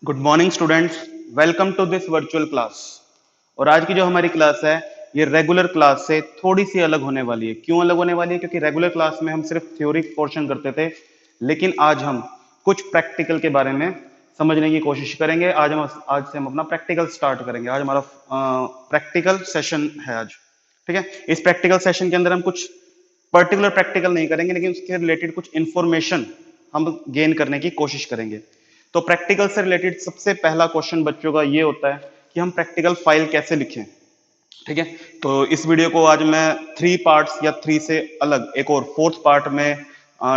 Good morning students, welcome to this virtual class. और आज की जो हमारी क्लास है ये रेगुलर क्लास से थोड़ी सी अलग होने वाली है। क्यों अलग होने वाली है? क्योंकि रेगुलर क्लास में हम सिर्फ थ्योरी पोर्शन करते थे, लेकिन आज हम कुछ प्रैक्टिकल के बारे में समझने की कोशिश करेंगे। आज से हम अपना प्रैक्टिकल स्टार्ट करेंगे। आज हमारा प्रैक्टिकल सेशन है आज। ठीक है, इस प्रैक्टिकल सेशन के अंदर हम कुछ पर्टिकुलर प्रैक्टिकल नहीं करेंगे, लेकिन उसके रिलेटेड कुछ इंफॉर्मेशन हम गेन करने की कोशिश करेंगे। तो प्रैक्टिकल से रिलेटेड सबसे पहला क्वेश्चन बच्चों का ये होता है कि हम प्रैक्टिकल फाइल कैसे लिखें। ठीक है, तो इस वीडियो को आज मैं 3 पार्ट्स या 3 से अलग एक और 4th पार्ट में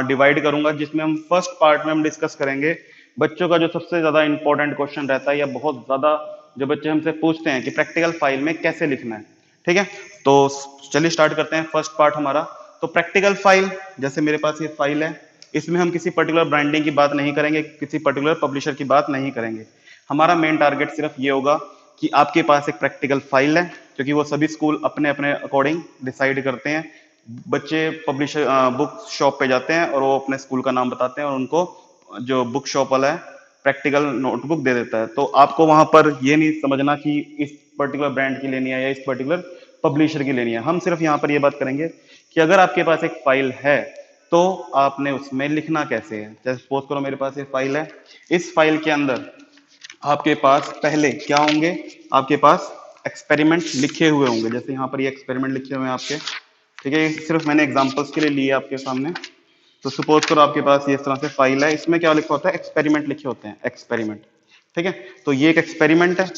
डिवाइड करूंगा, जिसमें हम फर्स्ट पार्ट में हम डिस्कस करेंगे बच्चों का जो सबसे ज्यादा इंपॉर्टेंट क्वेश्चन रहता है या बहुत ज्यादा जो बच्चे हमसे पूछते हैं कि प्रैक्टिकल फाइल में कैसे लिखना है। ठीक है, तो चलिए स्टार्ट करते हैं फर्स्ट पार्ट हमारा। तो प्रैक्टिकल फाइल, जैसे मेरे पास ये फाइल है, इसमें हम किसी पर्टिकुलर ब्रांडिंग की बात नहीं करेंगे, किसी पर्टिकुलर पब्लिशर की बात नहीं करेंगे। हमारा मेन टारगेट सिर्फ ये होगा कि आपके पास एक प्रैक्टिकल फाइल है, क्योंकि वो सभी स्कूल अपने अपने अकॉर्डिंग डिसाइड करते हैं। बच्चे पब्लिशर बुक शॉप पे जाते हैं और वो अपने स्कूल का नाम बताते हैं और उनको जो बुक शॉप वाला है प्रैक्टिकल नोटबुक दे देता है। तो आपको वहां पर ये नहीं समझना कि इस पर्टिकुलर ब्रांड की लेनी है या इस पर्टिकुलर पब्लिशर की लेनी है। हम सिर्फ यहाँ पर ये बात करेंगे कि अगर आपके पास एक फाइल है तो आपने उसमें लिखना कैसे है। जैसे सपोज करो मेरे पास ये फाइल है, इस फाइल के अंदर आपके पास पहले क्या होंगे, आपके पास एक्सपेरिमेंट लिखे हुए होंगे। जैसे यहाँ पर ये एक्सपेरिमेंट लिखे हुए हैं आपके। ठीक है, सिर्फ मैंने एग्जांपल्स के लिए लिए आपके सामने। तो सपोज करो आपके पास ये इस तरह से फाइल है, इसमें क्या लिखा होता है, एक्सपेरिमेंट लिखे होते हैं, एक्सपेरिमेंट। ठीक है, तो ये एक एक्सपेरिमेंट है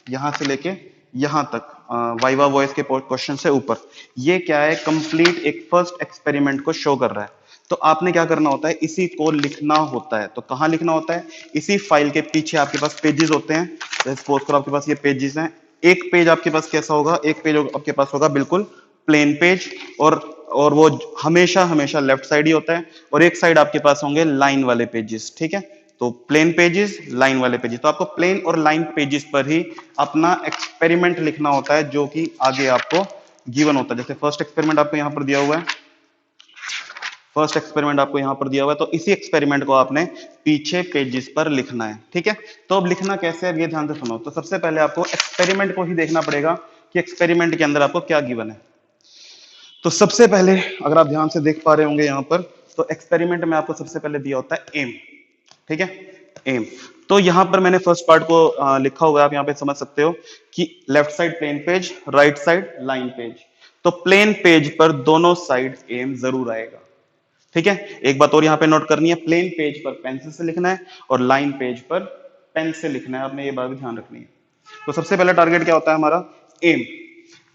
यहां से लेके यहां तक, वाइवा वॉइस के क्वेश्चन से ऊपर। ये क्या है, कंप्लीट एक फर्स्ट एक्सपेरिमेंट को शो कर रहा है। तो आपने क्या करना होता है, इसी को लिखना होता है। तो कहां लिखना होता है, इसी फाइल के पीछे आपके पास पेजेस होते हैं। जैसे सपोज करो आपके पास ये पेजेस हैं। एक पेज आपके पास कैसा होगा, एक पेज आपके पास होगा बिल्कुल प्लेन पेज, और वो हमेशा हमेशा लेफ्ट साइड ही होता है, और एक साइड आपके पास होंगे लाइन वाले पेजेस। ठीक है, तो प्लेन पेजेस, लाइन वाले पेजेस। तो आपको प्लेन और लाइन पेजेस पर ही अपना एक्सपेरिमेंट लिखना होता है, जो कि आगे आपको गिवन होता है। जैसे फर्स्ट एक्सपेरिमेंट आपको यहां पर दिया हुआ है, फर्स्ट एक्सपेरिमेंट आपको यहां पर दिया हुआ है, तो इसी एक्सपेरिमेंट को आपने पीछे पेजेस पर लिखना है। ठीक है, तो अब लिखना कैसे है ये ध्यान से सुनो। तो सबसे पहले आपको एक्सपेरिमेंट को ही देखना पड़ेगा कि एक्सपेरिमेंट के अंदर आपको क्या गिवन है। तो सबसे पहले अगर आप ध्यान से देख पा रहे होंगे यहां पर, तो एक्सपेरिमेंट में आपको सबसे पहले दिया होता है एम। ठीक है, एम। तो यहां पर मैंने फर्स्ट पार्ट को लिखा हुआ है, आप यहां पे समझ सकते हो कि left side plain page, right side line page. तो प्लेन पेज पर दोनों साइड एम जरूर आएगा। ठीक है, एक बात और यहां पे नोट करनी है, प्लेन पेज पर पेंसिल से लिखना है और लाइन पेज पर पेन से लिखना है। आपने ये बात भी ध्यान रखनी है। तो सबसे पहला टारगेट क्या होता है हमारा, एम।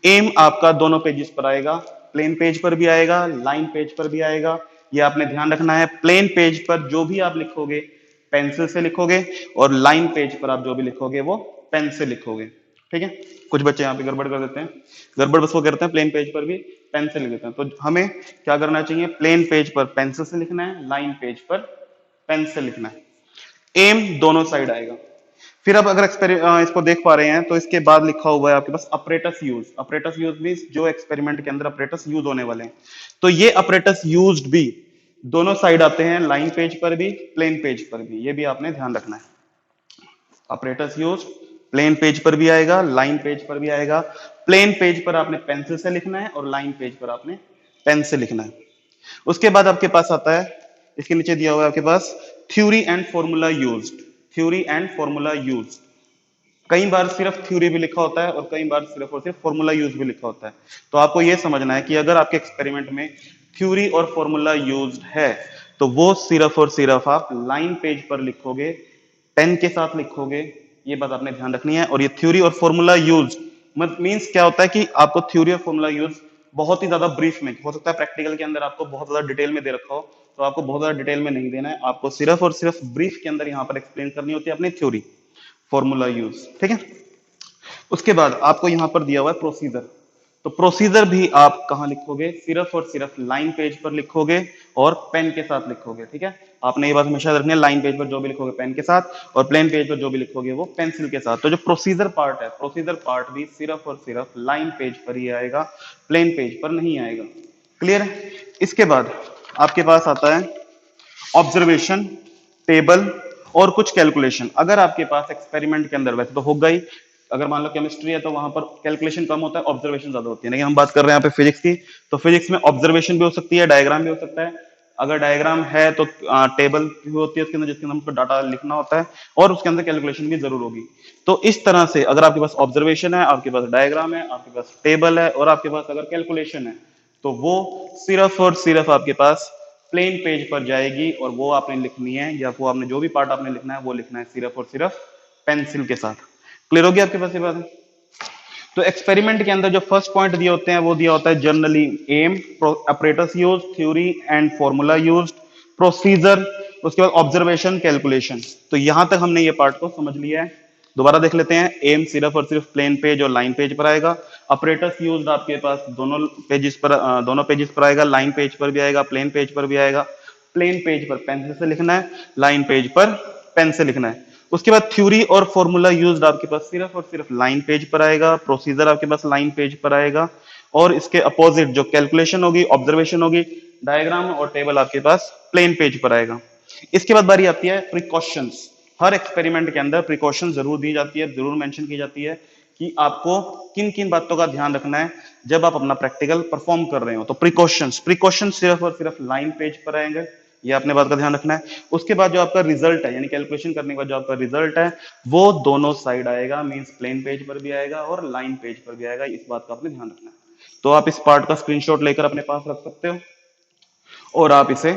एम आपका दोनों पेजेस पर आएगा, प्लेन पेज पर भी आएगा, लाइन पेज पर भी आएगा। ये आपने ध्यान रखना है। प्लेन पेज पर जो भी आप लिखोगे पेंसिल से लिखोगे, और लाइन पेज पर आप जो भी लिखोगे वो पेन से लिखोगे। ठीक है, कुछ बच्चे यहाँ पे गड़बड़ कर देते हैं, गड़बड़ बस वो करते हैं प्लेन पेज पर भी पेन से लिख देते हैं। तो हमें क्या करना चाहिए, प्लेन पेज पर पेंसिल से लिखना है, लाइन पेज पर पेन से लिखना है। एम दोनों साइड आएगा। फिर अब अगर इसको देख पा रहे हैं, तो इसके बाद लिखा हुआ है आपके पास apparatus use. Apparatus use means जो एक्सपेरिमेंट के अंदर अपरेटस यूज होने वाले हैं। तो ये अपरेटस यूज्ड भी दोनों साइड आते हैं, लाइन पेज पर भी प्लेन पेज पर भी। ये भी आपने ध्यान रखना है। अपरेटस यूज प्लेन पेज पर भी आएगा, लाइन पेज पर भी आएगा। प्लेन पेज पर आपने पेंसिल से लिखना है और लाइन पेज पर आपने पेन से लिखना है। उसके बाद आपके पास आता है, इसके नीचे दिया हुआ है आपके पास theory and formula used. Theory and formula used, कई बार सिर्फ थ्योरी भी लिखा होता है और कई बार सिर्फ और सिर्फ फॉर्मूला यूज भी लिखा होता है। तो आपको यह समझना है कि अगर आपके एक्सपेरिमेंट में थ्योरी और फॉर्मूला यूज्ड है, तो वो सिर्फ और सिर्फ आप लाइन पेज पर लिखोगे, पेन के साथ लिखोगे। ये बात आपने ध्यान रखनी है। और ये थ्योरी और फॉर्मूला यूज मीन्स क्या होता है कि आपको थ्योरी और फॉर्मूला यूज बहुत ही ज्यादा ब्रीफ में, हो सकता है प्रैक्टिकल के अंदर आपको बहुत ज्यादा डिटेल में दे रखा हो, तो आपको बहुत ज्यादा डिटेल में नहीं देना है। आपको सिर्फ और सिर्फ ब्रीफ के अंदर यहाँ पर एक्सप्लेन करनी होती है अपनी थ्योरी फॉर्मूला यूज। ठीक है, उसके बाद आपको यहां पर दिया हुआ है प्रोसीजर। तो प्रोसीजर भी आप कहां लिखोगे, सिर्फ और सिर्फ लाइन पेज पर लिखोगे और पेन के साथ लिखोगे। ठीक है, आपने ये बात हमेशा याद रखनी है, लाइन पेज पर जो भी लिखोगे पेन के साथ, और प्लेन पेज पर जो भी लिखोगे वो पेंसिल के साथ। तो जो प्रोसीजर पार्ट है, प्रोसीजर पार्ट भी सिर्फ और सिर्फ लाइन पेज पर ही आएगा, प्लेन पेज पर नहीं आएगा। क्लियर है? इसके बाद आपके पास आता है ऑब्जर्वेशन टेबल और कुछ कैलकुलेशन। अगर आपके पास एक्सपेरिमेंट के अंदर, वैसे तो होगा ही, अगर मान लो केमिस्ट्री है तो वहां पर कैलकुलेशन कम होता है, ऑब्जर्वेशन ज्यादा होती है, लेकिन हम बात कर रहे हैं यहाँ पे फिजिक्स की, तो फिजिक्स में ऑब्जर्वेशन भी हो सकती है, डायग्राम भी हो सकता है। अगर डायग्राम है तो टेबल भी होती है उसके अंदर, जिसके अंदर हमको डाटा लिखना होता है, और उसके अंदर कैलकुलेशन भी जरूर होगी। तो इस तरह से अगर आपके पास ऑब्जर्वेशन है, आपके पास डायग्राम है, आपके पास टेबल है, और आपके पास अगर कैलकुलेशन है, तो वो सिर्फ और सिर्फ आपके पास प्लेन पेज पर जाएगी, और वो आपने लिखनी है, या वो आपने जो भी पार्ट आपने लिखना है वो लिखना है सिर्फ और सिर्फ पेंसिल के साथ। क्लियर हो गया आपके पास ये बात? तो एक्सपेरिमेंट के अंदर जो फर्स्ट पॉइंट दिए होते हैं वो दिया होता है generally aim, operators use, theory and formula used, procedure, उसके बाद ऑब्जर्वेशन, कैलकुलेशन। तो यहां तक हमने ये पार्ट को समझ लिया है। दोबारा देख लेते हैं। एम सिर्फ और सिर्फ प्लेन पेज और लाइन पेज पर आएगा। ऑपरेटर्स यूज्ड आपके पास दोनों पेजेस पर आएगा, लाइन पेज पर भी आएगा, प्लेन पेज पर भी आएगा। प्लेन पेज पर पेंसिल से लिखना है, लाइन पेज पर पेन से लिखना है। उसके बाद थ्योरी और फॉर्मूला यूज्ड आपके पास सिर्फ और सिर्फ लाइन पेज पर आएगा, प्रोसीजर आपके पास लाइन पेज पर आएगा, और इसके अपोजिट जो कैलकुलेशन होगी, ऑब्जर्वेशन होगी, डायग्राम और टेबल आपके पास प्लेन पेज पर आएगा। इसके बाद बारी आती है प्रिकॉशंस। हर एक्सपेरिमेंट के अंदर प्रिकॉशन जरूर दी जाती है, जरूर मेंशन की जाती है कि आपको किन किन बातों का ध्यान रखना है जब आप अपना प्रैक्टिकल परफॉर्म कर रहे हो। तो प्रिकॉशन सिर्फ और सिर्फ लाइन पेज पर आएंगे, ये आपने बात का ध्यान रखना है। उसके बाद जो आपका रिजल्ट है, यानी कैलकुलेशन करने के बाद जो आपका रिजल्ट है, वो दोनों साइड आएगा, मींस प्लेन पेज पर भी आएगा और लाइन पेज पर भी आएगा। इस बात का आपने ध्यान रखना है। तो आप इस पार्ट का स्क्रीनशॉट लेकर अपने पास रख सकते हो, और आप इसे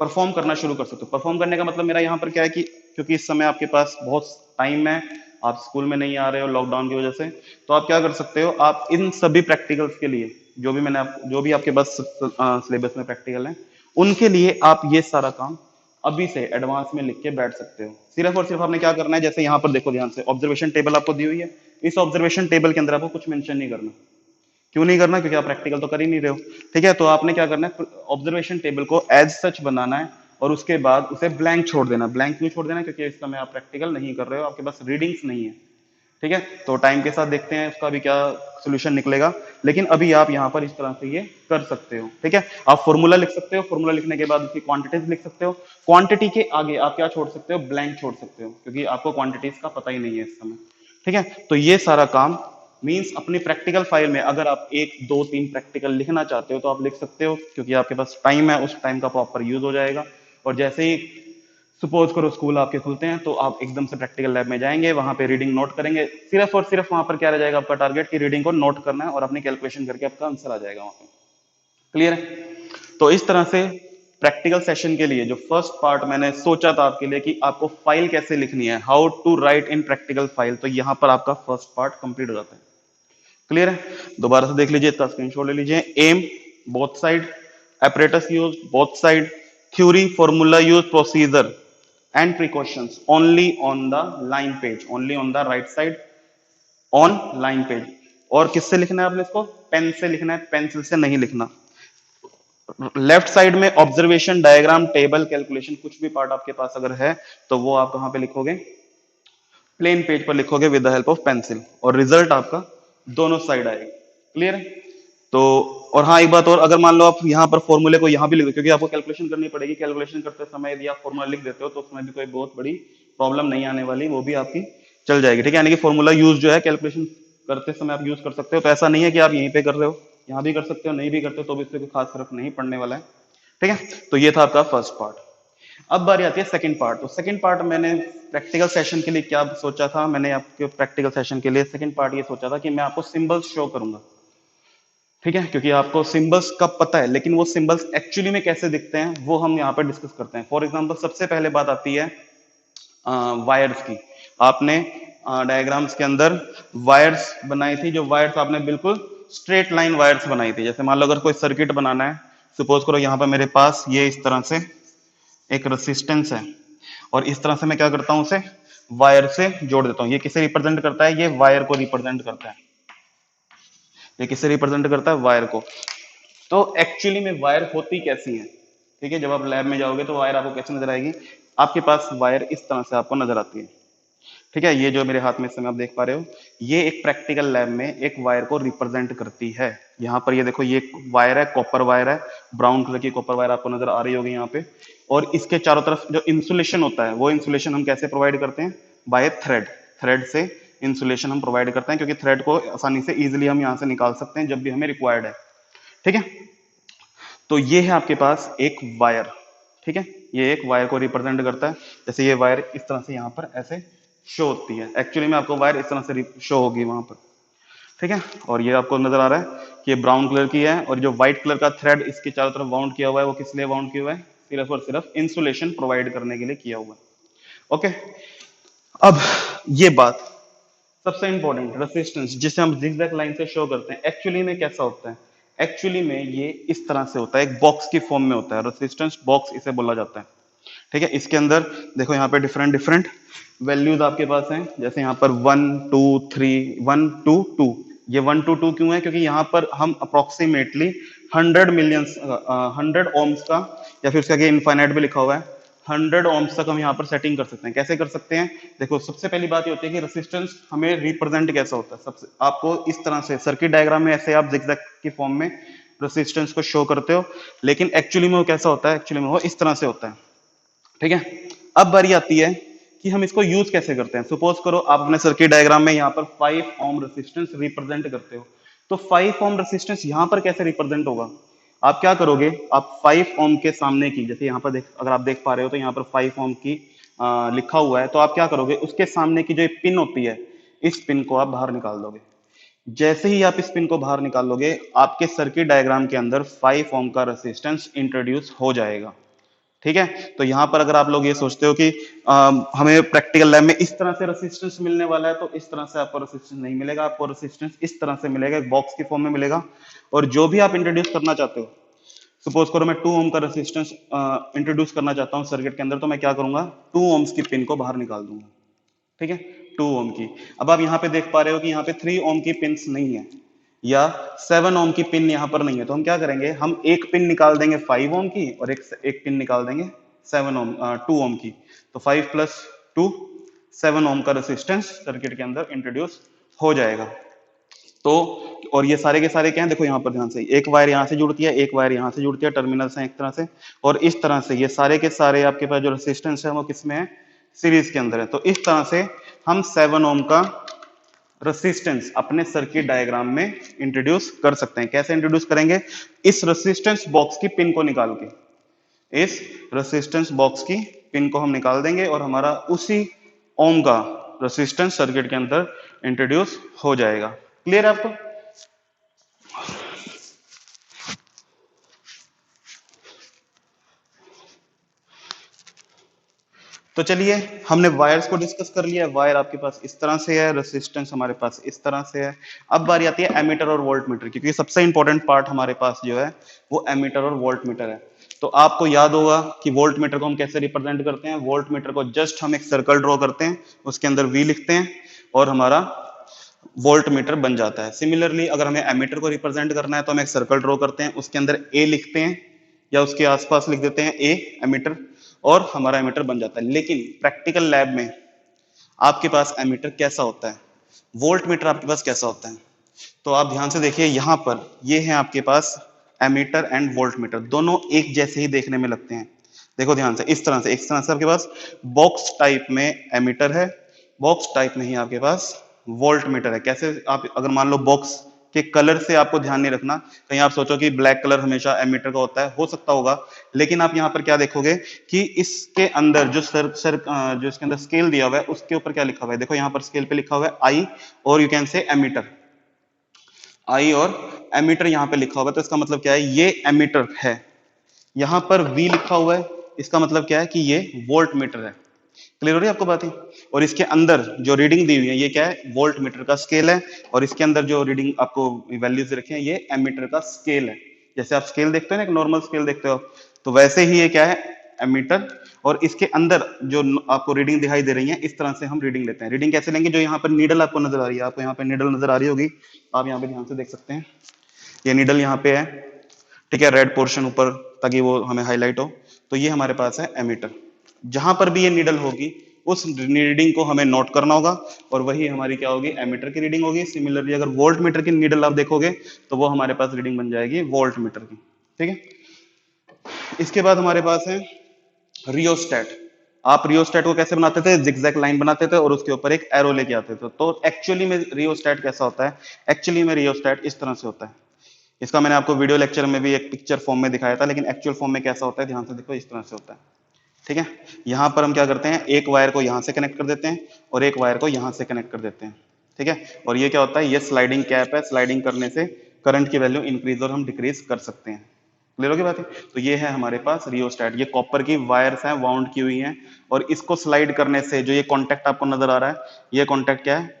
परफॉर्म करना शुरू कर सकते हो। परफॉर्म करने का मतलब मेरा यहाँ पर क्या है कि क्योंकि इस समय आपके पास बहुत टाइम है, आप स्कूल में नहीं आ रहे हो लॉकडाउन की वजह से, तो आप क्या कर सकते हो, आप इन सभी प्रैक्टिकल्स के लिए जो भी आपके पास सिलेबस में प्रैक्टिकल है, उनके लिए आप ये सारा काम अभी से एडवांस में लिख के बैठ सकते हो। सिर्फ और सिर्फ आपने क्या करना है, जैसे यहाँ पर देखो ध्यान से, ऑब्जर्वेशन टेबल आपको दी हुई है। इस ऑब्जर्वेशन टेबल के अंदर आपको कुछ मेंशन नहीं करना। क्यों नहीं करना? क्योंकि आप प्रैक्टिकल तो कर ही नहीं रहे हो। ठीक है, तो आपने क्या करना है, ऑब्जर्वेशन टेबल को एज सच बनाना है, और उसके बाद उसे ब्लैंक छोड़ देना। ब्लैंक क्यों छोड़ देना? क्योंकि इस समय आप प्रैक्टिकल नहीं कर रहे हो, आपके पास रीडिंग्स नहीं है। ठीक है, तो टाइम के साथ देखते हैं उसका भी क्या सोल्यूशन निकलेगा, लेकिन अभी आप यहाँ पर इस तरह से ये कर सकते हो। ठीक है, आप फॉर्मूला लिख सकते हो, फॉर्मूला लिखने के बाद उसकी क्वांटिटीज लिख सकते हो। क्वांटिटी के आगे आप क्या छोड़ सकते हो? ब्लैंक छोड़ सकते हो, क्योंकि आपको क्वांटिटीज का पता ही नहीं है इस समय। ठीक है, तो ये सारा काम मींस अपनी प्रैक्टिकल फाइल में अगर आप 1 2 3 प्रैक्टिकल लिखना चाहते हो तो आप लिख सकते हो, क्योंकि आपके पास टाइम है, उस टाइम का प्रॉपर यूज हो जाएगा। और जैसे ही सपोज करो स्कूल आपके खुलते हैं, तो आप एकदम से प्रैक्टिकल लैब में जाएंगे, वहां पे रीडिंग नोट करेंगे, सिर्फ और सिर्फ वहां पर क्या रह जाएगा आपका टारगेट, की रीडिंग को नोट करना है और अपनी कैलकुलेशन करके आपका आंसर आ जाएगा वहां पे। क्लियर है? तो इस तरह से प्रैक्टिकल सेशन के लिए जो फर्स्ट पार्ट मैंने सोचा था आपके लिए कि आपको फाइल कैसे लिखनी है, how to write in practical file, तो यहां पर आपका फर्स्ट पार्ट कंप्लीट हो जाता है। क्लियर है? दोबारा से देख लीजिए, इसका स्क्रीनशॉट ले लीजिए। Aim both side, apparatus used both side, theory formula used, procedure and precautions only on the line page, only on the right side on line page। और किससे लिखना है आपने इसको? पेन से लिखना है, पेंसिल से नहीं लिखना। लेफ्ट साइड में ऑब्जर्वेशन, डायग्राम, टेबल, कैलकुलेशन, कुछ भी पार्ट आपके पास अगर है तो वो आप कहां पे लिखोगे? प्लेन पेज पर लिखोगे with the help of pencil, और रिजल्ट आपका दोनों साइड आएगा। क्लियर है? तो और हाँ, एक बात और, अगर मान लो आप यहाँ पर फॉर्मूले को यहाँ भी लिख दो, क्योंकि आपको कैलकुलेशन करनी पड़ेगी, कैलकुलेशन करते समय यदि आप फॉर्मूला लिख देते हो तो उसमें भी कोई बहुत बड़ी प्रॉब्लम नहीं आने वाली, वो भी आपकी चल जाएगी। ठीक है, यानी कि फॉर्मूला यूज जो है कैलकुलेशन करते समय आप यूज कर सकते हो। तो ऐसा नहीं है कि आप यहीं पे कर रहे हो, यहाँ भी कर सकते हो, नहीं भी करते हो तो भी इससे कोई खास फर्क नहीं पड़ने वाला है। ठीक है, तो ये था आपका फर्स्ट पार्ट। अब बारी आती है सेकंड पार्ट। तो सेकंड पार्ट मैंने प्रैक्टिकल सेशन के लिए क्या सोचा था, मैंने आपके प्रैक्टिकल सेशन के लिए सेकंड पार्ट ये सोचा था कि मैं आपको सिंबल्स शो करूंगा। ठीक है, क्योंकि आपको सिंबल्स का पता है, लेकिन वो सिंबल्स एक्चुअली में कैसे दिखते हैं वो हम यहाँ पर डिस्कस करते हैं। फॉर एग्जांपल सबसे पहले बात आती है वायर्स की। आपने डायग्राम्स के अंदर वायर्स बनाई थी, जो वायर्स आपने बिल्कुल स्ट्रेट लाइन वायर्स बनाई थी। जैसे मान लो अगर कोई सर्किट बनाना है, सपोज करो यहाँ पर मेरे पास ये इस तरह से एक रेसिस्टेंस है, और इस तरह से मैं क्या करता हूं, उसे वायर से जोड़ देता हूं। ये किसे रिप्रेजेंट करता है? ये वायर को रिप्रेजेंट करता है। ये किसे रिप्रेजेंट करता है? वायर को। तो एक्चुअली में वायर होती कैसी है? ठीक है, जब आप लैब में जाओगे तो वायर आपको कैसे नजर आएगी? आपके पास वायर इस तरह से आपको नजर आती है। ठीक है, ये जो मेरे हाथ में इस समय आप देख पा रहे हो, ये एक प्रैक्टिकल लैब में एक वायर को रिप्रेजेंट करती है। यहाँ पर ये देखो, ये वायर है, कॉपर वायर है, ब्राउन कलर की कॉपर वायर आपको नजर आ रही होगी यहाँ पे। और इसके चारों तरफ जो इंसुलेशन होता है वो इंसुलेशन हम कैसे प्रोवाइड करते हैं? By thread. थ्रेड से इंसुलेशन हम प्रोवाइड करते हैं, क्योंकि थ्रेड को आसानी से इजीली हम यहाँ से निकाल सकते हैं जब भी हमें रिक्वायर्ड है। ठीक है, तो ये है आपके पास एक वायर। ठीक है, ये एक वायर को रिप्रेजेंट करता है। जैसे ये वायर इस तरह से यहाँ पर ऐसे शो होती है, एक्चुअली में आपको वायर इस तरह से शो होगी वहां पर। ठीक है, और ये आपको नजर आ रहा है कि ये ब्राउन कलर की है, और जो व्हाइट कलर का थ्रेड इसके चारों तरफ वाउंड किया हुआ है वो किस लिए वाउंड किया हुआ है? सिर्फ और सिर्फ इंसुलेशन प्रोवाइड करने के लिए किया हुआ है। ओके, अब ये बात सबसे इंपॉर्टेंट, रेसिस्टेंस जिसे हम जिगजैग लाइन से शो करते हैं, एक्चुअली में कैसा होता है? एक्चुअली में ये इस तरह से होता है, एक बॉक्स की फॉर्म में होता है, रेसिस्टेंस बॉक्स इसे बोला जाता है। ठीक है, इसके अंदर देखो यहाँ पे डिफरेंट डिफरेंट वैल्यूज आपके पास हैं। जैसे यहाँ पर 1 2 3 1 2 2, ये 1 2 2 क्यों है? क्योंकि यहाँ पर हम अप्रोक्सीमेटली 100 मिलियंस 100 ओम्स का, या फिर उसके आगे इनफाइनाइट भी लिखा हुआ है, 100 ओम्स तक हम यहाँ पर सेटिंग कर सकते हैं। कैसे कर सकते हैं? देखो, सबसे पहली बात ये होती है कि रेसिस्टेंस हमें रिप्रेजेंट कैसा होता है। सबसे आपको इस तरह से सर्किट डायग्राम में ऐसे आप जिगजैग की फॉर्म में रेसिस्टेंस को शो करते हो, लेकिन एक्चुअली में वो कैसा होता है? एक्चुअली में वो इस तरह से होता है। ठीक है, अब बारी आती है कि हम इसको यूज कैसे करते हैं। सपोज करो आप अपने सर्किट डायग्राम में यहाँ पर 5 ओम रेसिस्टेंस रिप्रेजेंट करते हो, तो 5 ओम रेसिस्टेंस यहाँ पर कैसे रिप्रेजेंट होगा? आप क्या करोगे? आप 5 ओम के सामने की, जैसे यहाँ पर देख, अगर आप देख पा रहे हो तो यहाँ पर 5 ओम की लिखा हुआ है, तो आप क्या करोगे? उसके सामने की जो पिन होती है, इस पिन को आप बाहर निकाल दोगे। जैसे ही आप इस पिन को बाहर निकाल लोगे, आपके सर्किट डायग्राम के अंदर 5 ओम का रेसिस्टेंस इंट्रोड्यूस हो जाएगा। ठीक है, तो यहां पर अगर आप लोग ये सोचते हो कि हमें प्रैक्टिकल लैब में इस तरह से रेसिस्टेंस मिलने वाला है, तो इस तरह से आपको रेसिस्टेंस नहीं मिलेगा। आपको रेसिस्टेंस इस तरह से मिलेगा, एक बॉक्स की फॉर्म में मिलेगा। और जो भी आप इंट्रोड्यूस करना चाहते हो, सपोज करो मैं 2 ओम का रेसिस्टेंस इंट्रोड्यूस करना चाहता हूं सर्किट के अंदर, तो मैं क्या करूंगा? 2 ओम्स की पिन को बाहर निकाल दूंगा। ठीक है, 2 ओम की। अब आप यहाँ पे देख पा रहे हो कि यहाँ पे 3 ओम की पिन नहीं है, या 7 ओम की पिन यहाँ पर नहीं है, तो हम क्या करेंगे? हम एक पिन निकाल देंगे 5 ओम की, और एक पिन निकाल देंगे 2 ओम की। तो 5 + 2 7 ओम का रेसिस्टेंस सर्किट के अंदर इंट्रोड्यूस हो जाएगा। तो और ये सारे के सारे क्या हैं? देखो यहाँ पर ध्यान से, एक वायर यहाँ से जुड़ती है, एक वायर यहाँ से जुड़ती है, टर्मिनल्स हैं एक तरह से, और इस तरह से ये सारे के सारे आपके पास जो रेसिस्टेंस है वो किसमें है? सीरीज के अंदर है। तो इस तरह से हम 7 ओम का रेसिस्टेंस अपने सर्किट डायग्राम में इंट्रोड्यूस कर सकते हैं। कैसे इंट्रोड्यूस करेंगे? इस रेसिस्टेंस बॉक्स की पिन को निकाल के, इस रेसिस्टेंस बॉक्स की पिन को हम निकाल देंगे, और हमारा उसी ओम का रेसिस्टेंस सर्किट के अंदर इंट्रोड्यूस हो जाएगा। क्लियर है आपको? तो चलिए, हमने वायर्स को डिस्कस कर लिया है। वायर आपके पास इस तरह से है, रेसिस्टेंस हमारे पास इस तरह से है। अब बारी आती है एमीटर और वोल्टमीटर की, क्योंकि सबसे इंपॉर्टेंट पार्ट हमारे पास जो है वो एमीटर और वोल्टमीटर है। तो आपको याद होगा कि वोल्टमीटर को हम कैसे रिप्रेजेंट करते हैं। वोल्टमीटर को जस्ट हम एक सर्कल ड्रॉ करते हैं, उसके अंदर V लिखते हैं, और हमारा वोल्टमीटर बन जाता है। सिमिलरली अगर हमें एमीटर को रिप्रेजेंट करना है, तो हम एक सर्कल ड्रॉ करते हैं, उसके अंदर A लिखते हैं, या उसके आसपास लिख देते हैं A एमीटर, और हमारा एमीटर बन जाता है। लेकिन प्रैक्टिकल लैब में आपके पास एमीटर कैसा होता है, वोल्ट मीटर आपके पास कैसा होता है? तो आप ध्यान से देखिए, यहां पर ये है आपके पास एमीटर एंड वोल्ट मीटर, दोनों एक जैसे ही देखने में लगते हैं। देखो ध्यान से, इस तरह से आपके पास बॉक्स टाइप में एमीटर है, बॉक्स टाइप में ही आपके पास वोल्ट मीटर है। कैसे? आप अगर मान लो बॉक्स के कलर से आपको ध्यान नहीं रखना, कहीं आप सोचो कि ब्लैक कलर हमेशा एमीटर का होता है, हो सकता होगा, लेकिन आप यहाँ पर क्या देखोगे कि इसके अंदर जो जो इसके अंदर स्केल दिया हुआ है, उसके ऊपर क्या लिखा हुआ है? देखो यहाँ पर स्केल पे लिखा हुआ है आई, और यू कैन से एमीटर, आई और एमीटर यहाँ पे लिखा हुआ है। तो इसका मतलब क्या है? ये एमीटर है। यहाँ पर V लिखा हुआ है, इसका मतलब क्या है कि ये वोल्ट मीटर है। क्लियर हो रही है आपको बात ही? और इसके अंदर जो रीडिंग दी हुई है, ये क्या है? वोल्ट मीटर का स्केल है, और इसके अंदर जो रीडिंग आपको वैल्यूज रखे हैं, ये एमीटर का स्केल है। जैसे आप स्केल देखते हो ना, एक नॉर्मल स्केल देखते हो, तो वैसे ही ये क्या है? एमीटर। और इसके अंदर जो आपको रीडिंग दिखाई दे रही है, इस तरह से हम रीडिंग लेते हैं। रीडिंग कैसे लेंगे? जो यहाँ पर नीडल आपको नजर आ रही है, आपको यहाँ पे नीडल नजर आ रही होगी, आप यहाँ पे ध्यान से देख सकते हैं, ये नीडल यहाँ पे है, ठीक है, रेड पोर्शन ऊपर, ताकि वो हमें हाईलाइट हो। तो ये हमारे पास है एमीटर। जहां पर भी ये नीडल होगी, उस रीडिंग को हमें नोट करना होगा, और वही हमारी क्या होगी? एमीटर की रीडिंग होगी। सिमिलरली अगर वोल्ट मीटर की नीडल आप देखोगे, तो वो हमारे पास रीडिंग बन जाएगी वोल्ट मीटर की। ठीक है, इसके बाद हमारे पास है रियोस्टेट। आप रियोस्टेट को कैसे बनाते थे? जिगजैग लाइन बनाते थे और उसके ऊपर एक एरो लेके आते थे। तो एक्चुअली में रियोस्टेट कैसा होता है? एक्चुअली में रियोस्टेट इस तरह से होता है। इसका मैंने आपको वीडियो लेक्चर में भी एक पिक्चर फॉर्म में दिखाया था, लेकिन एक्चुअल फॉर्म में कैसा होता है ध्यान से देखो, इस तरह से होता है। ठीक है, यहां पर हम क्या करते हैं, एक वायर को यहां से कनेक्ट कर देते हैं और एक वायर को यहां से कनेक्ट कर देते हैं। ठीक है, और ये क्या होता है, ये स्लाइडिंग कैप है। स्लाइडिंग करने से करंट की वैल्यू इंक्रीज और हम डिक्रीज कर सकते हैं। क्लियर होगी बात है? तो ये है हमारे पास रियोस्टेट। ये कॉपर की वायर्स हैं, वाउंड की हुई हैं, और इसको स्लाइड करने से जो ये कॉन्टेक्ट आपको नजर आ रहा है, ये कॉन्टेक्ट क्या है?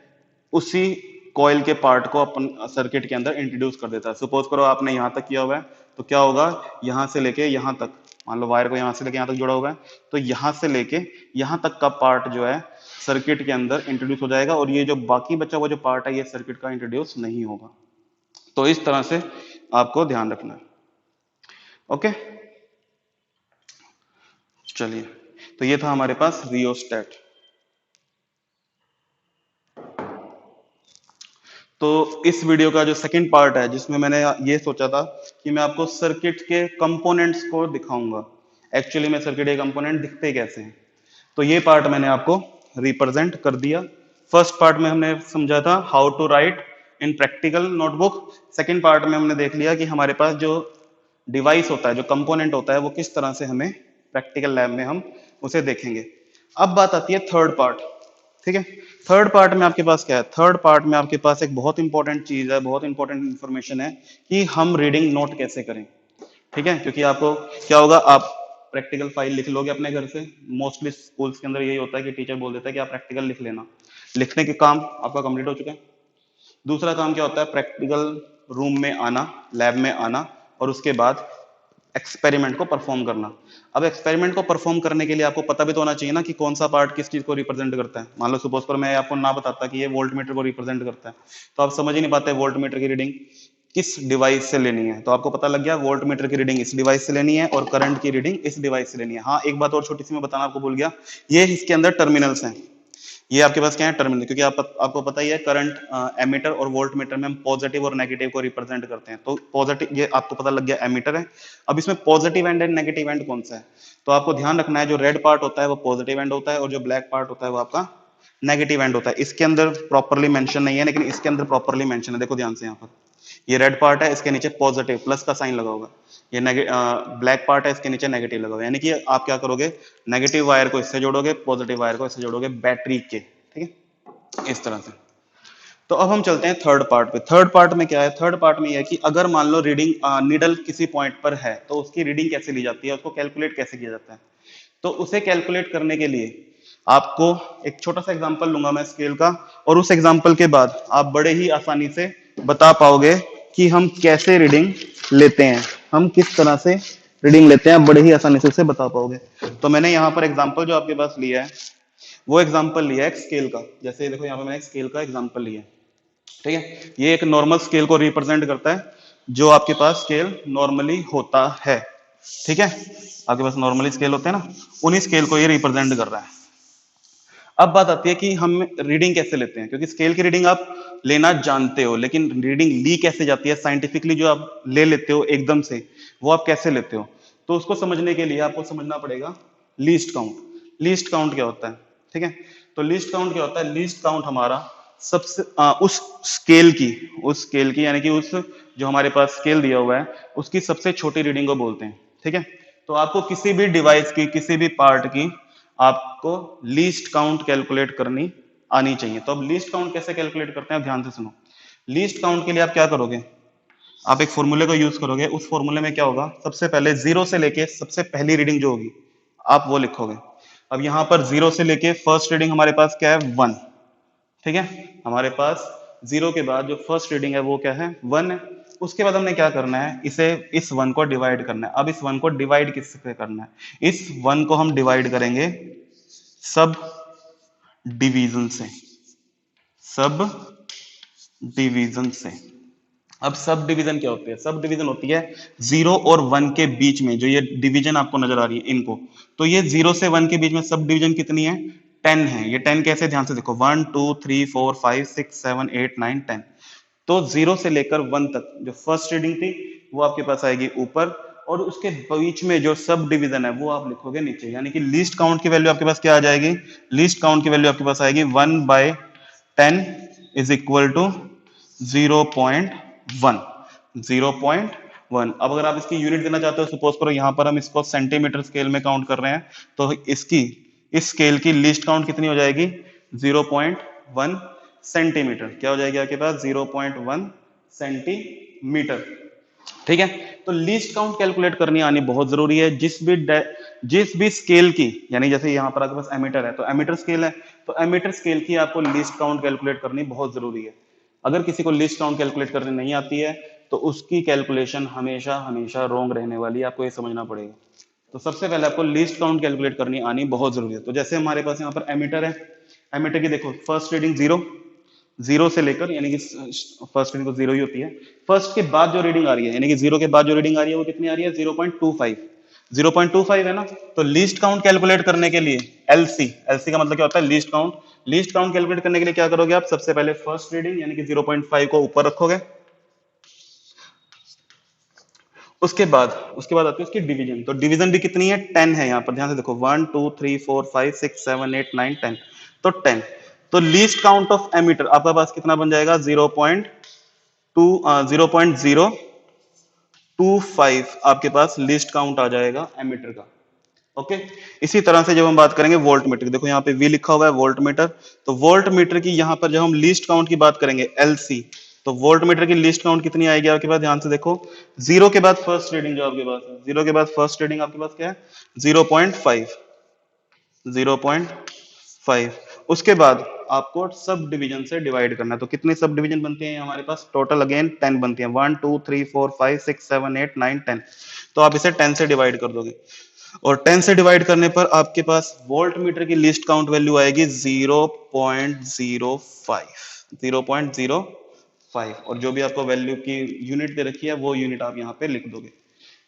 उसी कॉइल के पार्ट को अपन सर्किट के अंदर इंट्रोड्यूस कर देता है। सपोज करो आपने यहां तक किया हुआ है, तो क्या होगा, यहां से लेके यहां तक, मान लो वायर को यहां से लेके यहां तक जुड़ा हुआ है, तो यहां से लेके यहां तक का पार्ट जो है सर्किट के अंदर इंट्रोड्यूस हो जाएगा, और ये जो बाकी बचा हुआ जो पार्ट है ये सर्किट का इंट्रोड्यूस नहीं होगा। तो इस तरह से आपको ध्यान रखना है। ओके, चलिए, तो ये था हमारे पास रियोस्टेट। तो इस वीडियो का जो सेकंड पार्ट है, जिसमें मैंने ये सोचा था कि मैं आपको सर्किट के कंपोनेंट्स को दिखाऊंगा, एक्चुअली में सर्किट के कंपोनेंट दिखते कैसे हैं, तो ये पार्ट मैंने आपको रिप्रेजेंट कर दिया। फर्स्ट पार्ट में हमने समझा था how to write in practical notebook. Second part में हमने देख लिया कि हमारे पास जो डिवाइस होता है, जो कंपोनेंट होता है, वो किस तरह से हमें प्रैक्टिकल लैब में हम उसे देखेंगे। अब बात आती है थर्ड पार्ट। ठीक है, थर्ड पार्ट में आपके पास क्या है? थर्ड पार्ट में आपके पास एक बहुत इंपॉर्टेंट चीज है, बहुत इंपॉर्टेंट इंफॉर्मेशन है कि हम रीडिंग नोट कैसे करें। ठीक है, क्योंकि आपको क्या होगा, आप प्रैक्टिकल फाइल लिख लोगे अपने घर से। मोस्टली स्कूल्स के अंदर यही होता है कि टीचर बोल देता है कि आप प्रैक्टिकल लिख लेना। लिखने के काम आपका कंप्लीट हो चुका है। दूसरा काम क्या होता है? प्रैक्टिकल रूम में आना, लैब में आना, और उसके बाद एक्सपेरिमेंट को परफॉर्म करना। अब एक्सपेरिमेंट को परफॉर्म करने के लिए आपको पता भी तो होना चाहिए ना कि कौन सा पार्ट किस चीज को रिप्रेजेंट करता है। मान लो सपोज पर मैं आपको ना बताता कि ये वोल्ट मीटर को रिप्रेजेंट करता है, तो आप समझ ही नहीं पाते वोल्ट मीटर की रीडिंग किस डिवाइस से लेनी है। तो आपको पता लग गया वोल्ट मीटर की रीडिंग इस डिवाइस से लेनी है और करंट की रीडिंग इस डिवाइस से लेनी है। हाँ, एक बात और छोटी सी मैं बताना आपको भूल गया, ये इसके अंदर टर्मिनल्स हैं। ये आपके पास क्या है? टर्मिनल। क्योंकि आपको पता ही है करंट एमीटर और वोल्ट मीटर में हम पॉजिटिव और नेगेटिव को रिप्रेजेंट करते हैं। तो पॉजिटिव, ये आपको पता लग गया एमीटर है। अब इसमें positive and and negative and कौन सा है? तो आपको ध्यान रखना है, जो रेड पार्ट होता है वो पॉजिटिव एंड होता है और जो ब्लैक पार्ट होता है वो आपका नेगेटिव एंड होता है। इसके अंदर प्रॉपरली मेंशन नहीं है, लेकिन इसके अंदर प्रॉपरली मेंशन है। देखो ध्यान से, यहाँ पर ये रेड पार्ट है, इसके नीचे पॉजिटिव प्लस का साइन लगा होगा। ये ब्लैक पार्ट है, इसके नीचे नेगेटिव लगा होगा। यानी कि आप क्या करोगे, नेगेटिव वायर को इससे जोड़ोगे, पॉजिटिव वायर को इससे जोड़ोगे, बैटरी के। ठीक है, इस तरह से। तो अब हम चलते हैं थर्ड पार्ट पे। थर्ड पार्ट में क्या है? थर्ड पार्ट में यह है कि अगर मान लो रीडिंग नीडल किसी पॉइंट पर है, तो उसकी रीडिंग कैसे ली जाती है, उसको कैलकुलेट कैसे किया जाता है। तो उसे कैलकुलेट करने के लिए आपको एक छोटा सा एग्जांपल लूंगा मैं स्केल का, और उस एग्जांपल के बाद आप बड़े ही आसानी से बता पाओगे कि हम कैसे रीडिंग लेते हैं, हम किस तरह से रीडिंग लेते हैं, बड़े ही आसानी से उसे बता पाओगे। तो मैंने यहाँ पर एग्जांपल जो आपके पास लिया है, वो एग्जांपल लिया है एक स्केल का। जैसे देखो यहाँ पे मैंने एक स्केल का एग्जांपल लिया है। ठीक है, ये एक नॉर्मल स्केल को रिप्रेजेंट करता है, जो आपके पास स्केल नॉर्मली होता है। ठीक है, आपके पास नॉर्मली स्केल होते हैं ना, उन्हीं स्केल को ये रिप्रेजेंट कर रहा है। अब बात आती है कि हम रीडिंग कैसे लेते हैं, क्योंकि स्केल की रीडिंग आप लेना जानते हो, लेकिन रीडिंग ली कैसे जाती है साइंटिफिकली, जो आप ले लेते हो एकदम से, वो आप कैसे लेते हो। तो उसको समझने के लिए आपको समझना पड़ेगा लीस्ट काउंट। लीस्ट काउंट क्या होता है? ठीक है, तो लीस्ट काउंट क्या होता है? लीस्ट काउंट हमारा सबसे उस स्केल की यानी कि उस जो हमारे पास स्केल दिया हुआ है उसकी सबसे छोटी रीडिंग को बोलते हैं। ठीक है, तो आपको किसी भी डिवाइस की, किसी भी पार्ट की आपको लीस्ट काउंट कैलकुलेट करनी आनी चाहिए। तो अब लीस्ट काउंट कैसे कैलकुलेट करते हैं, ध्यान से सुनो। लीस्ट काउंट के लिए आप क्या करोगे, आप एक फॉर्मूले को यूज करोगे। उस फॉर्मूले में क्या होगा, सबसे पहले जीरो से लेके सबसे पहली रीडिंग जो होगी आप वो लिखोगे। अब यहां पर जीरो से लेके फर्स्ट रीडिंग हमारे पास क्या है, 1। ठीक है, हमारे पास जीरो के बाद जो फर्स्ट रीडिंग है वो क्या है, 1 है। उसके बाद हमने क्या करना है, इसे इस 1 को डिवाइड करना है। अब इस 1 को डिवाइड किससे करना है, इस 1 को हम डिवाइड करेंगे सब डिवीजन से, सब डिवीजन से। अब सब डिवीजन क्या होती है? सब डिवीजन होती है 0 और 1 के बीच में, जो ये डिवीजन आपको नजर आ रही है इनको। तो ये 0 से 1 के बीच में सब डिवीजन कितनी है, 10 है। ये 10 कैसे, ध्यान से देखो, 1 2 3 4 5 6 7 8 9 10। तो 0 से लेकर 1 तक जो फर्स्ट रीडिंग थी वो आपके पास आएगी ऊपर, और उसके बीच में जो सब डिवीजन है वो आप लिखोगे नीचे, यानी कि लीस्ट काउंट की वैल्यू आपके पास क्या आ जाएगी, लीस्ट काउंट की वैल्यू आपके पास आएगी 1/10 इज इक्वल टू 0.1। 0.1। अब अगर आप इसकी यूनिट देना चाहते हो, सपोज करो यहाँ पर हम इसको सेंटीमीटर स्केल में काउंट कर रहे हैं, तो इसकी इस स्केल की लीस्ट काउंट कितनी हो जाएगी, 0.1 सेंटीमीटर। क्या हो जाएगी आपके पास, 0.1 सेंटीमीटर। ठीक है, तो लीस्ट काउंट कैलकुलेट करनी आनी बहुत जरूरी है। जिस भी स्केल की, यानी जैसे यहाँ पर आपके पास एमीटर है, तो एमीटर स्केल है, तो एमीटर स्केल की आपको लीस्ट काउंट कैलकुलेट करनी बहुत जरूरी है। अगर किसी को लीस्ट काउंट कैलकुलेट करनी नहीं आती है तो उसकी कैलकुलेशन हमेशा हमेशा रॉन्ग रहने वाली है, आपको ये समझना पड़ेगा। तो सबसे पहले आपको लीस्ट काउंट कैलकुलेट करनी आनी बहुत जरूरी है। तो जैसे हमारे पास यहाँ पर एमीटर है, एमीटर की देखो फर्स्ट रीडिंग 0 से लेकर, यानी कि फर्स्ट रीडिंग तो 0 ही होती है, फर्स्ट के बाद जो रीडिंग आ रही है, यानी कि 0 के बाद जो रीडिंग आ रही है वो कितनी आ रही है, 0.25। 0.25 है ना, तो लीस्ट काउंट कैलकुलेट करने के लिए एलसी का मतलब क्या होता है, least count. Least count calculate करने के लिए क्या करोगे आप, सबसे पहले फर्स्ट रीडिंग यानी कि 0.5 को ऊपर रखोगे, उसके बाद आती है उसकी डिवीजन। तो डिवीजन भी कितनी है, 10 है। यहाँ पर ध्यान से देखो 1 2 3 4 5 6 7 8 9 10, तो 10। तो लीस्ट काउंट ऑफ एमीटर आपका पास कितना बन जाएगा, 0.25 आपके पास लीस्ट काउंट आ जाएगा एमीटर का। ओके, इसी तरह से जब हम बात करेंगे वोल्ट मीटर, देखो यहाँ पे वी लिखा हुआ है वोल्ट मीटर, तो वोल्ट मीटर की यहाँ पर जब हम लीस्ट काउंट की बात करेंगे एलसी, तो वोल्ट मीटर की लीस्ट काउंट कितनी आएगी आपके पास, ध्यान से देखो 0 के बाद फर्स्ट रीडिंग जो आपके पास है, 0 के बाद फर्स्ट रीडिंग आपके पास क्या है, 0.5। उसके बाद आपको सब डिवीजन से डिवाइड करना है। तो कितने सब डिवीजन बनते हैं हमारे पास, टोटल अगेन 10 बनती है, 1 2 3 4 5 6 7 8 9 10। तो आप इसे 10 से डिवाइड कर दोगे, और 10 से डिवाइड करने पर आपके पास वोल्ट मीटर की लिस्ट काउंट वैल्यू आएगी 0.05। और जो भी आपको वैल्यू की यूनिट दे रखी है वो यूनिट आप यहाँ पे लिख दोगे।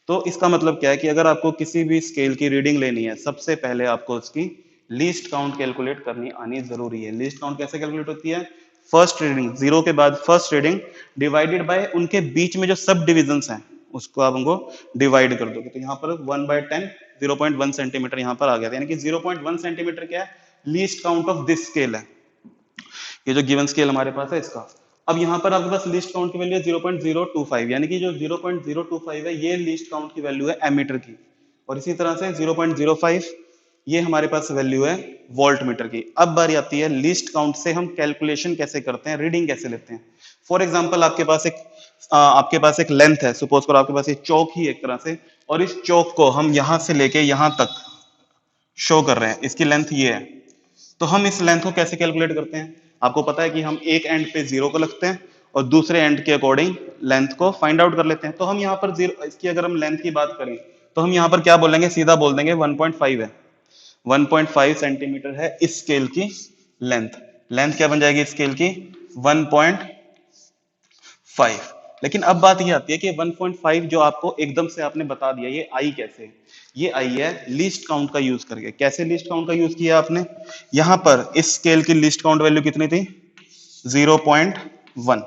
तो इसका मतलब क्या है कि अगर आपको किसी भी स्केल की रीडिंग लेनी है, सबसे पहले आपको उसकी लीस्ट काउंट कैलकुलेट करनी आनी जरूरी है। लीस्ट काउंट कैसे कैलकुलेट होती है, फर्स्ट रीडिंग 0 के बाद फर्स्ट रीडिंग डिवाइडेड बाय उनके बीच में जो सब डिविजन्स हैं उसको आप उनको डिवाइड कर दोगे। तो यहाँ पर 1/10 0.1 सेंटीमीटर यहाँ पर आ गया था, यानी कि 0.1 सेंटीमीटर क्या है, least count of this scale है, ये जो गिवन स्केल हमारे पास है इसका। अब यहाँ पर आपके पास लिस्ट काउंट की वैल्यू है 0.025, यानी कि जो 0.025 है ये लिस्ट काउंट की वैल्यू है एमीटर की, और इसी तरह से 0.05 ये हमारे पास वैल्यू है वोल्ट मीटर की। अब बारी आती है लिस्ट काउंट से हम कैलकुलेशन कैसे करते हैं, रीडिंग कैसे लेते हैं। फॉर एग्जाम्पल आपके पास एक लेंथ है, सपोज करो आपके पास ये चौक ही एक तरह से, और इस चौक को हम यहां से लेके यहां तक शो कर रहे हैं, इसकी लेंथ ये है। तो हम इस लेंथ को कैसे कैलकुलेट करते हैं, आपको पता है कि हम एक एंड पे 0 को लगते हैं और दूसरे एंड के अकॉर्डिंग लेंथ को फाइंड आउट कर लेते हैं। तो हम यहाँ पर 0, इसकी अगर हम लेंथ की बात करें तो हम यहाँ पर क्या बोलेंगे, सीधा बोल देंगे 1.5 है, 1.5 सेंटीमीटर है इस स्केल की लेंथ क्या बन जाएगी इस स्केल की, 1.5। लेकिन अब बात ये आती है कि 1.5 जो आपको एकदम से आपने बता दिया, ये आई कैसे, ये आई है लीस्ट काउंट का यूज करके। कैसे लीस्ट काउंट का यूज किया आपने, यहां पर इस स्केल की लीस्ट काउंट वैल्यू कितनी थी, 0.1।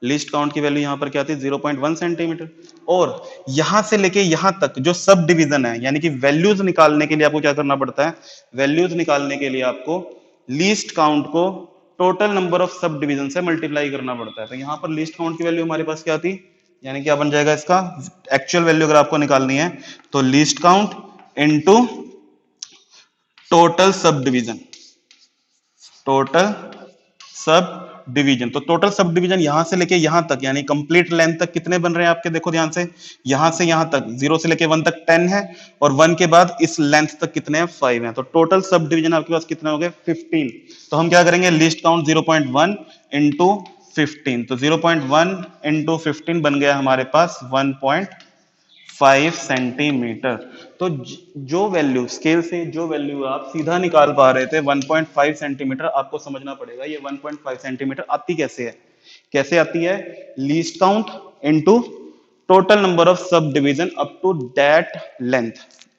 लीस्ट काउंट की वैल्यू यहां पर क्या थी, 0.1 सेंटीमीटर। और यहां से लेके यहां तक जो सब डिवीजन है, यानी कि वैल्यूज निकालने के लिए आपको क्या करना पड़ता है, वैल्यूज निकालने के लिए आपको लीस्ट काउंट को total number of sub division से मल्टीप्लाई करना पड़ता है। तो यहाँ पर लिस्ट काउंट की वैल्यू हमारे पास क्या थी, यानी क्या बन जाएगा इसका एक्चुअल वैल्यू अगर आपको निकालनी है तो list count into total sub division, total sub division. तो टोटल सब डिवीजन यहां से लेके यहां तक, यानी कंप्लीट लेंथ तक कितने बन रहे हैं आपके, देखो ध्यान से, यहां से यहां तक 0 से लेके 1 तक 10 है, और 1 के बाद इस लेंथ तक कितने हैं, 5 हैं। तो टोटल सब डिवीजन आपके पास कितने हो गए, 15। तो हम क्या करेंगे, लिस्ट काउंट 0.1 इंटू 15, तो 0.1 इंटू 15 बन गया हमारे पास 1.5 सेंटीमीटर। तो जो वैल्यू स्केल से जो वैल्यू आप सीधा निकाल पा रहे थे 1.5 सेंटीमीटर, आपको समझना पड़ेगा ये 1.5 सेंटीमीटर आती कैसे है, कैसे आती है, least count into total number of subdivision up to that length,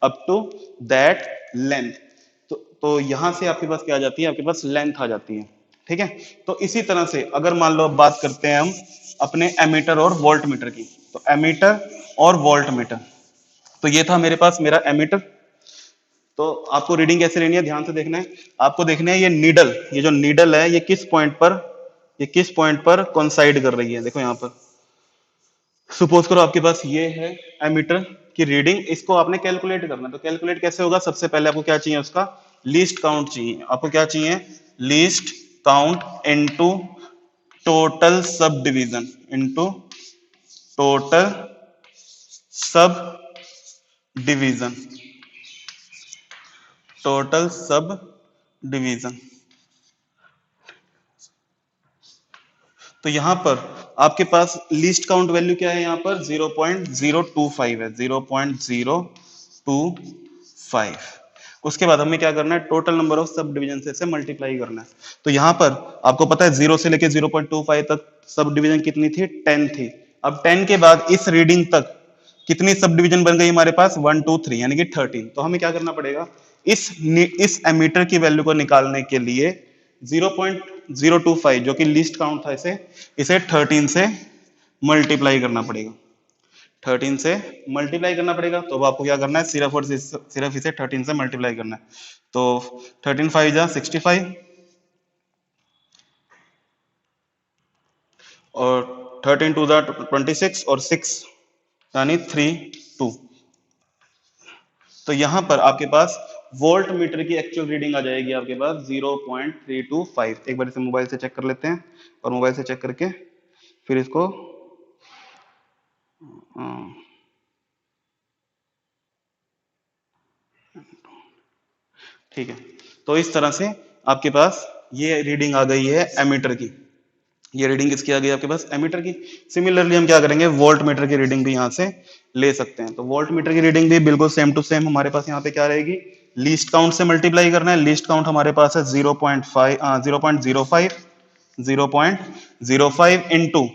up to that length. तो यहां से आपके पास क्या आ जाती है, आपके पास लेंथ आ जाती है। ठीक है, तो इसी तरह से अगर मान लो बात करते हैं हम अपने एमीटर और वोल्ट मीटर की, तो एमीटर और वोल्ट मीटर, तो ये था मेरे पास मेरा एमीटर। तो आपको रीडिंग कैसे लेनी है ध्यान से देखना है। आपको देखना है ये नीडल, ये जो नीडल है ये किस पॉइंट पर कोइंसाइड कर रही है। देखो यहाँ पर सपोज करो आपके पास ये है एमीटर की रीडिंग, इसको आपने कैलकुलेट करना है। तो कैलकुलेट कैसे होगा, सबसे पहले आपको क्या चाहिए, उसका लीस्ट काउंट चाहिए। आपको क्या चाहिए, least count into total sub division, into total sub division, total sub division. तो यहां पर आपके पास लीस्ट काउंट वैल्यू क्या है, यहां पर 0.025 है, 0.025। उसके बाद हमें क्या करना है, total number of sub division से इसे मल्टीप्लाई करना है। तो यहां पर आपको पता है 0 से लेके 0.25 तक सब डिवीजन कितनी थी, 10 थी। अब 10 के बाद इस रीडिंग तक कितनी सब डिवीजन बन गई हमारे पास, 1 2 3 यानी कि 13। तो हमें क्या करना पड़ेगा, इस एमीटर की वैल्यू को निकालने के लिए 0.025 जो कि लीस्ट काउंट था, इसे 13 से मल्टीप्लाई करना पड़ेगा, 13 से मल्टीप्लाई करना पड़ेगा। तो अब आपको क्या करना है, सिर्फ इसे 13 से मल्टीप्लाई करना है। तो 13 5 जा 65 और 13 2 जा 26 और 6 यानी 3 2। तो यहां पर आपके पास वोल्ट मीटर की एक्चुअल रीडिंग आ जाएगी आपके पास 0.325। एक बार इसे मोबाइल से चेक कर लेते हैं, और मोबाइल से चेक करके फिर इसको ठीक है। तो इस तरह से आपके पास ये रीडिंग आ गई है एमीटर की, ये रीडिंग किसकी आ गई आपके पास, एमीटर की। सिमिलरली हम क्या करेंगे, वोल्ट मीटर की रीडिंग भी यहां से ले सकते हैं। तो वोल्ट मीटर की रीडिंग भी बिल्कुल सेम टू सेम हमारे पास यहाँ पे क्या रहेगी, लीस्ट काउंट से मल्टीप्लाई करना है। लीस्ट काउंट हमारे पास है 0.05 into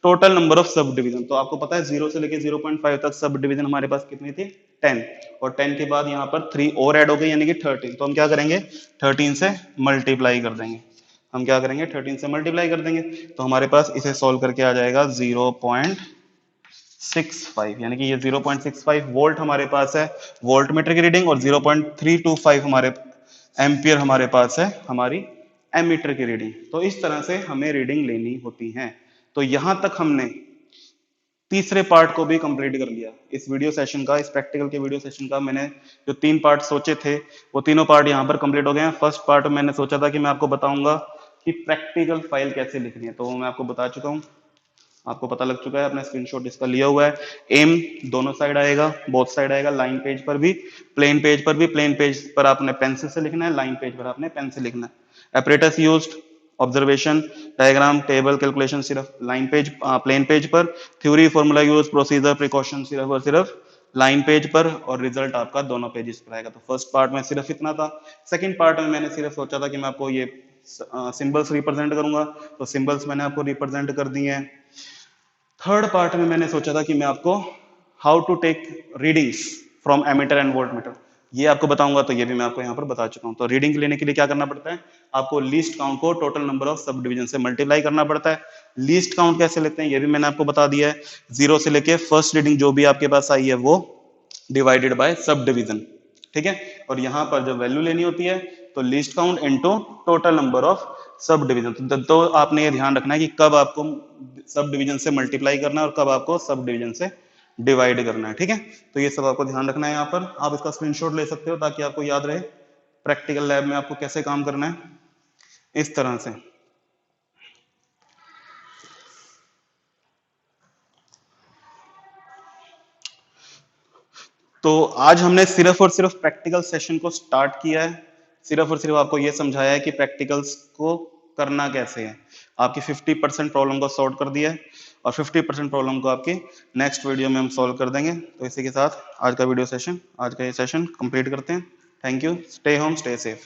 total number of sub division. तो आपको पता है 0 से लेके 0.5 तक सब डिवीजन हमारे पास कितनी थी, 10, और 10 के बाद यहाँ पर 3 और ऐड हो गई यानी कि 13। तो हम क्या करेंगे, 13 से मल्टीप्लाई कर देंगे, हम क्या करेंगे 13 से मल्टीप्लाई कर देंगे। तो हमारे पास इसे सॉल्व करके आ जाएगा 0.65 यानी कि ये 0.65 वोल्ट हमारे पास है वोल्ट मीटर की रीडिंग, और 0.325 हमारे एम्पियर हमारे पास है हमारी एमीटर की रीडिंग। तो इस तरह से हमें रीडिंग लेनी होती है। तो यहां तक हमने तीसरे पार्ट को भी कंप्लीट कर लिया इस वीडियो सेशन का, इस प्रैक्टिकल के वीडियो सेशन का। मैंने जो 3 पार्ट सोचे थे वो तीनों पार्ट यहाँ पर कंप्लीट हो गए हैं। फर्स्ट पार्ट मैंने सोचा था कि मैं आपको बताऊंगा कि प्रैक्टिकल फाइल कैसे लिखनी है, तो वो मैं आपको बता चुका हूँ, आपको पता लग चुका है, अपना स्क्रीनशॉट इसका लिया हुआ है। एम दोनों साइड आएगा, बोथ साइड आएगा, लाइन पेज पर भी, प्लेन पेज पर भी। प्लेन पेज पर आपने पेंसिल से लिखना है, लाइन पेज पर आपने पेन से लिखना है। Apparatus used, observation, diagram, table, calculation सिर्फ लाइन पेज, प्लेन पेज पर। Theory, formula use, procedure, precaution सिर्फ और सिर्फ लाइन पेज पर, और रिजल्ट आपका दोनों पेजेस पर आएगा। तो फर्स्ट पार्ट में सिर्फ इतना था। सेकंड पार्ट में मैंने सिर्फ सोचा था कि मैं आपको ये सिंबल्स रिप्रेजेंट करूंगा, तो सिंबल्स मैंने आपको रिप्रेजेंट कर दिए हैं। थर्ड पार्ट में मैंने सोचा था कि मैं आपको how to take readings from ammeter and voltmeter ये आपको बताऊंगा, तो ये भी मैं आपको यहाँ पर बता चुका हूँ। तो रीडिंग लेने के लिए क्या करना पड़ता है, आपको लीस्ट काउंट को total number of sub division से मल्टीप्लाई करना पड़ता है। लीस्ट काउंट कैसे लेते हैं ये भी मैंने आपको बता दिया है। 0 से लेके फर्स्ट रीडिंग जो भी आपके पास आई है वो डिवाइडेड बाय सब डिवीजन, ठीक है। और यहाँ पर जब वैल्यू लेनी होती है तो least count into total number of sub division. तो आपने ये ध्यान रखना है कि कब आपको सब डिवीजन से मल्टीप्लाई करना है और कब आपको सब डिवीजन से डिवाइड करना है, ठीक है। तो ये सब आपको ध्यान रखना है। यहाँ पर आप इसका स्क्रीनशॉट ले सकते हो ताकि आपको याद रहे प्रैक्टिकल लैब में आपको कैसे काम करना है, इस तरह से। तो आज हमने सिर्फ और सिर्फ प्रैक्टिकल सेशन को स्टार्ट किया है, सिर्फ और सिर्फ आपको यह समझाया है कि प्रैक्टिकल्स को करना कैसे है। आपकी 50% प्रॉब्लम को सॉल्व कर दिया है, और 50% प्रॉब्लम को आपकी नेक्स्ट वीडियो में हम सॉल्व कर देंगे। तो इसी के साथ आज का ये सेशन कंप्लीट करते हैं। Thank you, stay home, stay safe.